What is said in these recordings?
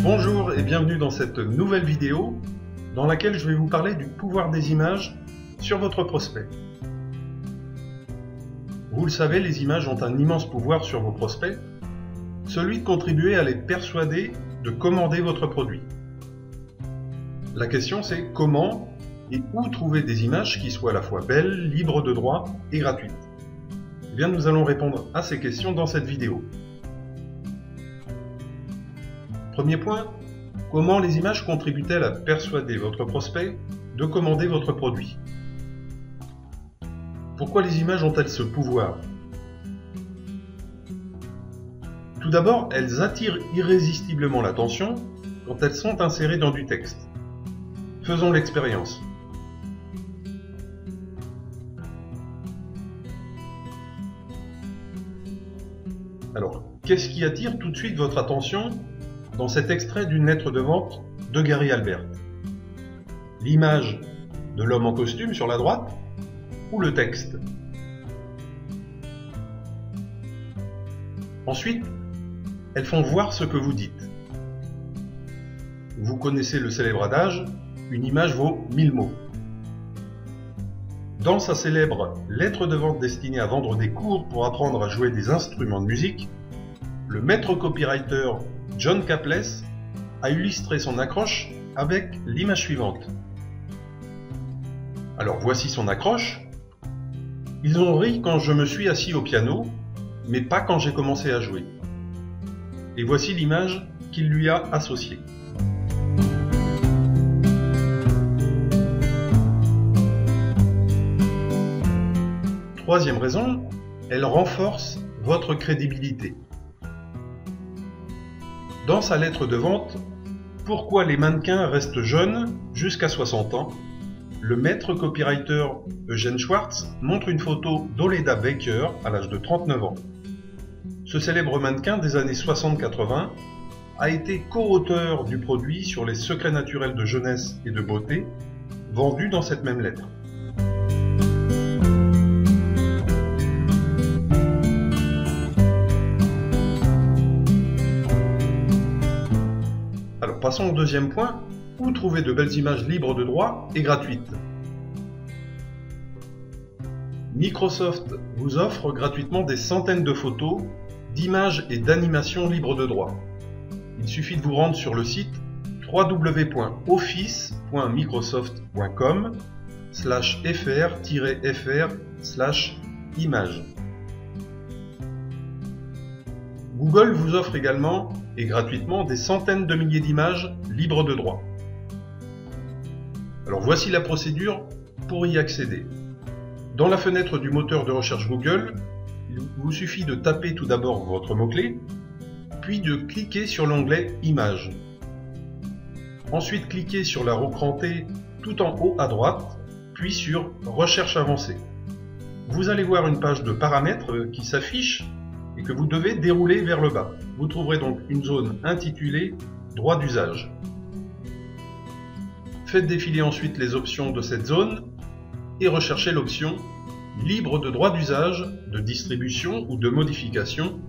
Bonjour et bienvenue dans cette nouvelle vidéo dans laquelle je vais vous parler du pouvoir des images sur votre prospect. Vous le savez, les images ont un immense pouvoir sur vos prospects, celui de contribuer à les persuader de commander votre produit. La question c'est comment et où trouver des images qui soient à la fois belles, libres de droit et gratuites. Eh bien, nous allons répondre à ces questions dans cette vidéo. Premier point, comment les images contribuent-elles à persuader votre prospect de commander votre produit? Pourquoi les images ont-elles ce pouvoir? Tout d'abord, elles attirent irrésistiblement l'attention quand elles sont insérées dans du texte. Faisons l'expérience. Alors, qu'est-ce qui attire tout de suite votre attention dans cet extrait d'une lettre de vente de Gary Albert? L'image de l'homme en costume sur la droite ou le texte? Ensuite, elles font voir ce que vous dites. Vous connaissez le célèbre adage, une image vaut 1000 mots. Dans sa célèbre lettre de vente destinée à vendre des cours pour apprendre à jouer des instruments de musique, le maître copywriter John Caples a illustré son accroche avec l'image suivante. Alors voici son accroche. Ils ont ri quand je me suis assis au piano, mais pas quand j'ai commencé à jouer. Et voici l'image qu'il lui a associée. Troisième raison, elle renforce votre crédibilité. Dans sa lettre de vente, Pourquoi les mannequins restent jeunes jusqu'à 60 ans, le maître copywriter Eugene Schwartz montre une photo d'Oleda Baker à l'âge de 39 ans. Ce célèbre mannequin des années 60-80 a été co-auteur du produit sur les secrets naturels de jeunesse et de beauté, vendu dans cette même lettre. Alors passons au deuxième point, où trouver de belles images libres de droit et gratuites? Microsoft vous offre gratuitement des centaines de photos, d'images et d'animations libres de droit. Il suffit de vous rendre sur le site www.office.microsoft.com/fr-fr/images. Google vous offre également, et gratuitement, des centaines de milliers d'images libres de droit. Alors voici la procédure pour y accéder. Dans la fenêtre du moteur de recherche Google, il vous suffit de taper tout d'abord votre mot-clé, puis de cliquer sur l'onglet Images. Ensuite, cliquez sur la roue crantée tout en haut à droite, puis sur Recherche avancée. Vous allez voir une page de paramètres qui s'affiche et que vous devez dérouler vers le bas. Vous trouverez donc une zone intitulée Droit d'usage. Faites défiler ensuite les options de cette zone et recherchez l'option Libre de droit d'usage, de distribution ou de modification,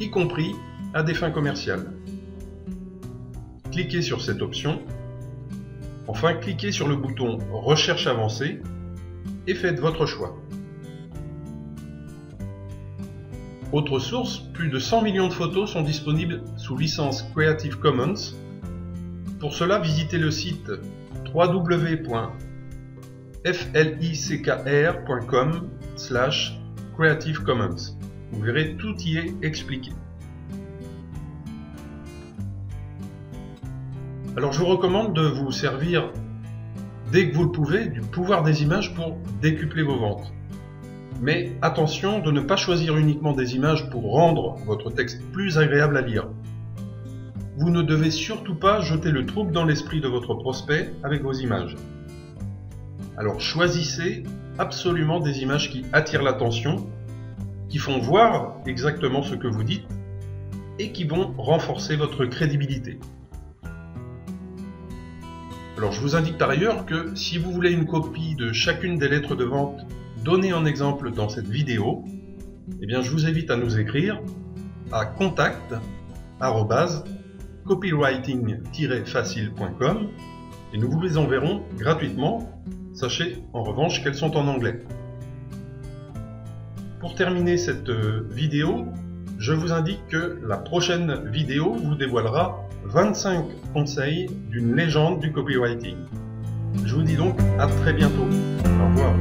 y compris à des fins commerciales. Cliquez sur cette option. Enfin, cliquez sur le bouton Recherche avancée et faites votre choix. Autre source, plus de 100 millions de photos sont disponibles sous licence Creative Commons. Pour cela, visitez le site www.flickr.com/Creative Commons. Vous verrez, tout y est expliqué. Alors je vous recommande de vous servir, dès que vous le pouvez, du pouvoir des images pour décupler vos ventes. Mais attention de ne pas choisir uniquement des images pour rendre votre texte plus agréable à lire. Vous ne devez surtout pas jeter le trouble dans l'esprit de votre prospect avec vos images. Alors choisissez absolument des images qui attirent l'attention, qui font voir exactement ce que vous dites et qui vont renforcer votre crédibilité. Alors je vous indique par ailleurs que si vous voulez une copie de chacune des lettres de vente données en exemple dans cette vidéo, eh bien je vous invite à nous écrire à contact@ copywriting-facile.com et nous vous les enverrons gratuitement. Sachez en revanche qu'elles sont en anglais. Pour terminer cette vidéo, je vous indique que la prochaine vidéo vous dévoilera 25 conseils d'une légende du copywriting. Je vous dis donc à très bientôt. Au revoir.